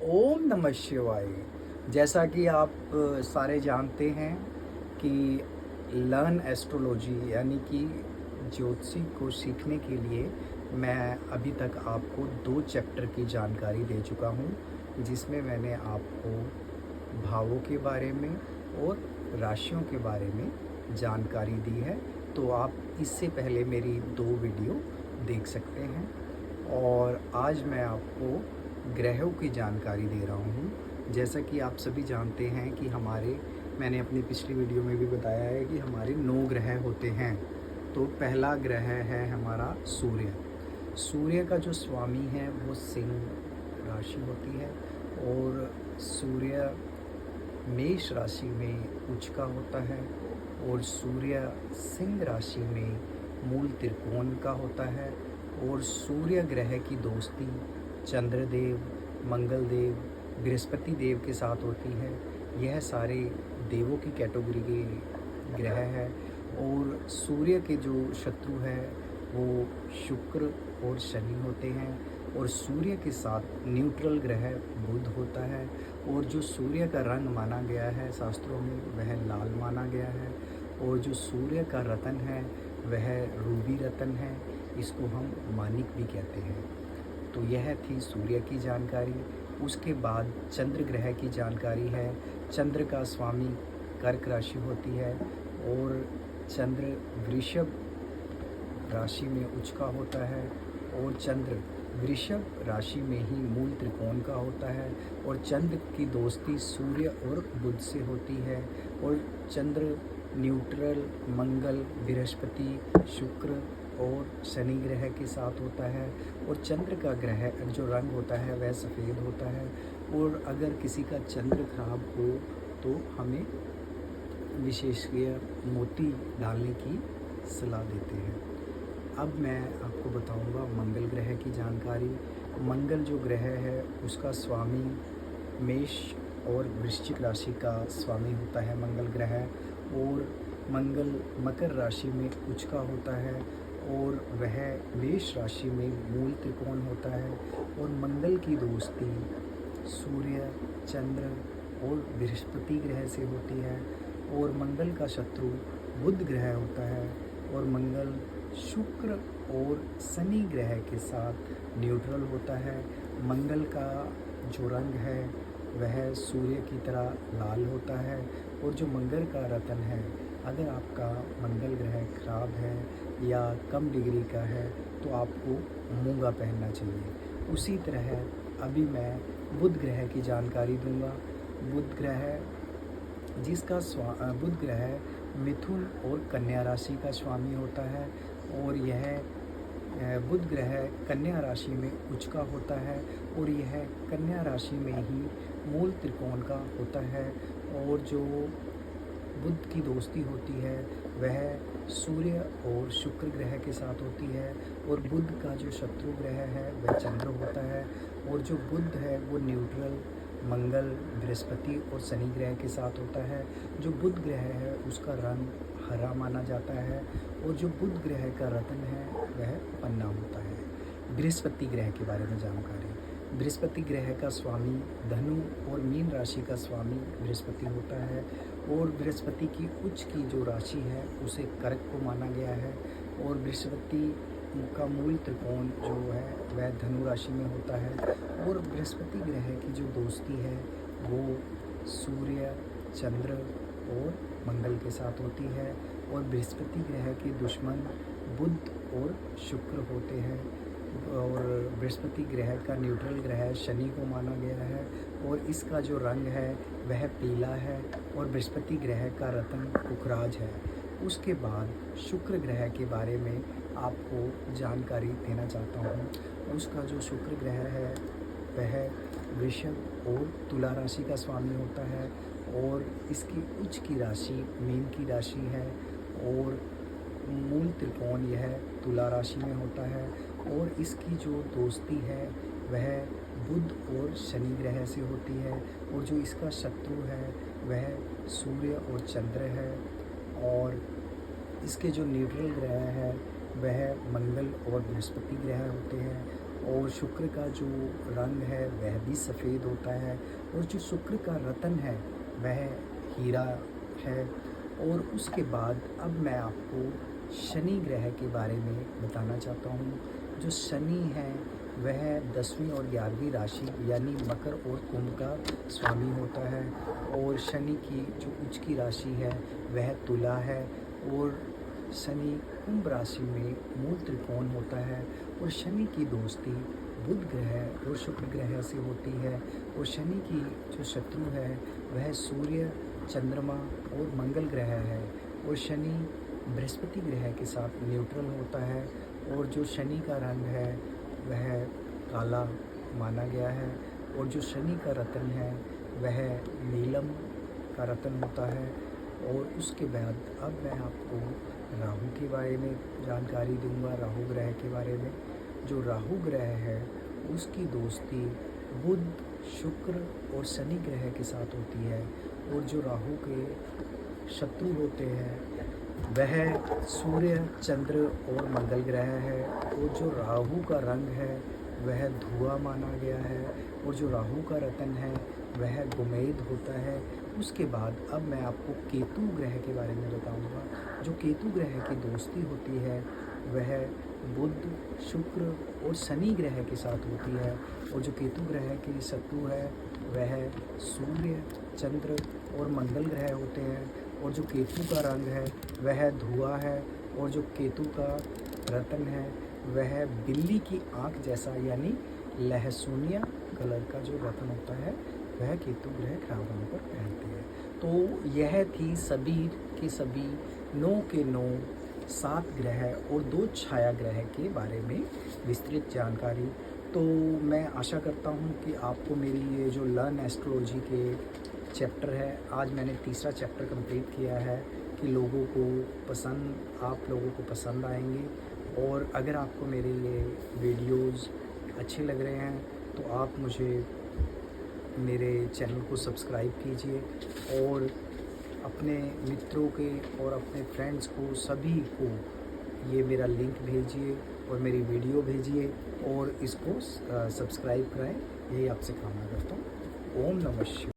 ओम नमः शिवाय। जैसा कि आप सारे जानते हैं कि लर्न एस्ट्रोलॉजी यानी कि ज्योतिषी को सीखने के लिए मैं अभी तक आपको 2 चैप्टर की जानकारी दे चुका हूँ, जिसमें मैंने आपको भावों के बारे में और राशियों के बारे में जानकारी दी है। तो आप इससे पहले मेरी 2 वीडियो देख सकते हैं और आज मैं आपको ग्रहों की जानकारी दे रहा हूँ। जैसा कि आप सभी जानते हैं कि मैंने अपनी पिछली वीडियो में भी बताया है कि हमारे 9 ग्रह होते हैं। तो पहला ग्रह है हमारा सूर्य। सूर्य का जो स्वामी है वो सिंह राशि होती है और सूर्य मेष राशि में उच्च का होता है और सूर्य सिंह राशि में मूल त्रिकोण का होता है और सूर्य ग्रह की दोस्ती चंद्रदेव, मंगलदेव, बृहस्पति देव के साथ होती है। यह सारे देवों की कैटेगरी के ग्रह है और सूर्य के जो शत्रु है वो शुक्र और शनि होते हैं और सूर्य के साथ न्यूट्रल ग्रह बुध होता है और जो सूर्य का रंग माना गया है शास्त्रों में वह लाल माना गया है और जो सूर्य का रतन है वह रूबी रतन है। इसको हम मानिक भी कहते हैं। तो यह थी सूर्य की जानकारी। उसके बाद चंद्र ग्रह की जानकारी है। चंद्र का स्वामी कर्क राशि होती है और चंद्र वृषभ राशि में उच्च का होता है और चंद्र वृषभ राशि में ही मूल त्रिकोण का होता है और चंद्र की दोस्ती सूर्य और बुध से होती है और चंद्र न्यूट्रल मंगल, बृहस्पति, शुक्र और शनि ग्रह के साथ होता है और चंद्र का ग्रह जो रंग होता है वह सफ़ेद होता है और अगर किसी का चंद्र खराब हो तो हमें विशेषज्ञ मोती डालने की सलाह देते हैं। अब मैं आपको बताऊंगा मंगल ग्रह की जानकारी। मंगल जो ग्रह है उसका स्वामी मेष और वृश्चिक राशि का स्वामी होता है मंगल ग्रह और मंगल मकर राशि में उच्च का होता है और वह मेष राशि में मूल त्रिकोण होता है और मंगल की दोस्ती सूर्य, चंद्र और बृहस्पति ग्रह से होती है और मंगल का शत्रु बुध ग्रह होता है और मंगल शुक्र और शनि ग्रह के साथ न्यूट्रल होता है। मंगल का जो रंग है वह सूर्य की तरह लाल होता है और जो मंगल का रतन है, अगर आपका मंगल ग्रह खराब है या कम डिग्री का है तो आपको मूंगा पहनना चाहिए। उसी तरह अभी मैं बुध ग्रह की जानकारी दूंगा। बुध ग्रह मिथुन और कन्या राशि का स्वामी होता है और यह बुध ग्रह कन्या राशि में उच्च का होता है और यह कन्या राशि में ही मूल त्रिकोण का होता है और जो बुध की दोस्ती होती है वह सूर्य और शुक्र ग्रह के साथ होती है और बुध का जो शत्रु ग्रह है वह चंद्र होता है और जो बुध है वो न्यूट्रल मंगल, बृहस्पति और शनि ग्रह के साथ होता है। जो बुध ग्रह है उसका रंग हरा माना जाता है और जो बुध ग्रह का रत्न है वह पन्ना होता है। बृहस्पति ग्रह के बारे में जानकारी। बृहस्पति ग्रह का स्वामी धनु और मीन राशि का स्वामी बृहस्पति होता है और बृहस्पति की उच्च की जो राशि है उसे कर्क को माना गया है और बृहस्पति का मूल त्रिकोण जो है वह धनु राशि में होता है और बृहस्पति ग्रह की जो दोस्ती है वो सूर्य, चंद्र और मंगल के साथ होती है और बृहस्पति ग्रह के दुश्मन बुध और शुक्र होते हैं और बृहस्पति ग्रह का न्यूट्रल ग्रह शनि को माना गया है और इसका जो रंग है वह पीला है और बृहस्पति ग्रह का रत्न पुखराज है। उसके बाद शुक्र ग्रह के बारे में आपको जानकारी देना चाहता हूँ। उसका जो शुक्र ग्रह है वह वृषभ और तुला राशि का स्वामी होता है और इसकी उच्च की राशि मीन की राशि है और मूल त्रिकोण यह तुला राशि में होता है और इसकी जो दोस्ती है वह बुध और शनि ग्रह से होती है और जो इसका शत्रु है वह सूर्य और चंद्र है और इसके जो न्यूट्रल ग्रह है वह मंगल और बृहस्पति ग्रह होते हैं और शुक्र का जो रंग है वह भी सफ़ेद होता है, और जो शुक्र का रत्न है वह हीरा है। और उसके बाद अब मैं आपको शनि ग्रह के बारे में बताना चाहता हूँ। जो शनि है वह 10वीं और 11वीं राशि यानी मकर और कुंभ का स्वामी होता है, और शनि की जो उच्च की राशि है वह तुला है, और शनि कुंभ राशि में मूल त्रिकोण होता है, और शनि की दोस्ती बुध ग्रह और शुक्र ग्रह से होती है, और शनि की जो शत्रु है वह सूर्य, चंद्रमा और मंगल ग्रह है, और शनि बृहस्पति ग्रह के साथ न्यूट्रल होता है, और जो शनि का रंग है वह काला माना गया है, और जो शनि का रत्न है वह नीलम का रत्न होता है। और उसके बाद अब मैं आपको राहु के बारे में जानकारी दूंगा, राहु ग्रह के बारे में। जो राहु ग्रह है उसकी दोस्ती बुध, शुक्र और शनि ग्रह के साथ होती है, और जो राहु के शत्रु होते हैं वह सूर्य, चंद्र और मंगल ग्रह है, और जो राहु का रंग है वह धुआं माना गया है, और जो राहु का रत्न है वह गोमेद होता है। उसके बाद अब मैं आपको केतु ग्रह के बारे में बताऊंगा। जो केतु ग्रह की दोस्ती होती है वह बुध, शुक्र और शनि ग्रह के साथ होती है, और जो केतु ग्रह की शत्रु है वह सूर्य, चंद्र और मंगल ग्रह होते हैं, और जो केतु का रंग है वह धुआं है, और जो केतु का रत्न है वह बिल्ली की आँख जैसा यानी लहसुनिया कलर का जो रत्न होता है वह केतु ग्रह खराब होने पर पहनते हैं। तो यह थी सभी के सभी 9 के 9 7 ग्रह और 2 छाया ग्रह के बारे में विस्तृत जानकारी। तो मैं आशा करता हूँ कि आपको मेरी ये जो लर्न एस्ट्रोलॉजी के चैप्टर है, आज मैंने तीसरा चैप्टर कंप्लीट किया है, कि लोगों को आप लोगों को पसंद आएंगे। और अगर आपको मेरे ये वीडियोस अच्छे लग रहे हैं तो आप मुझे मेरे चैनल को सब्सक्राइब कीजिए, और अपने मित्रों के और अपने फ्रेंड्स को सभी को ये मेरा लिंक भेजिए और मेरी वीडियो भेजिए, और इसको सब्सक्राइब कराएं। यही आपसे कामना करता हूँ। ओम नमः शिवाय।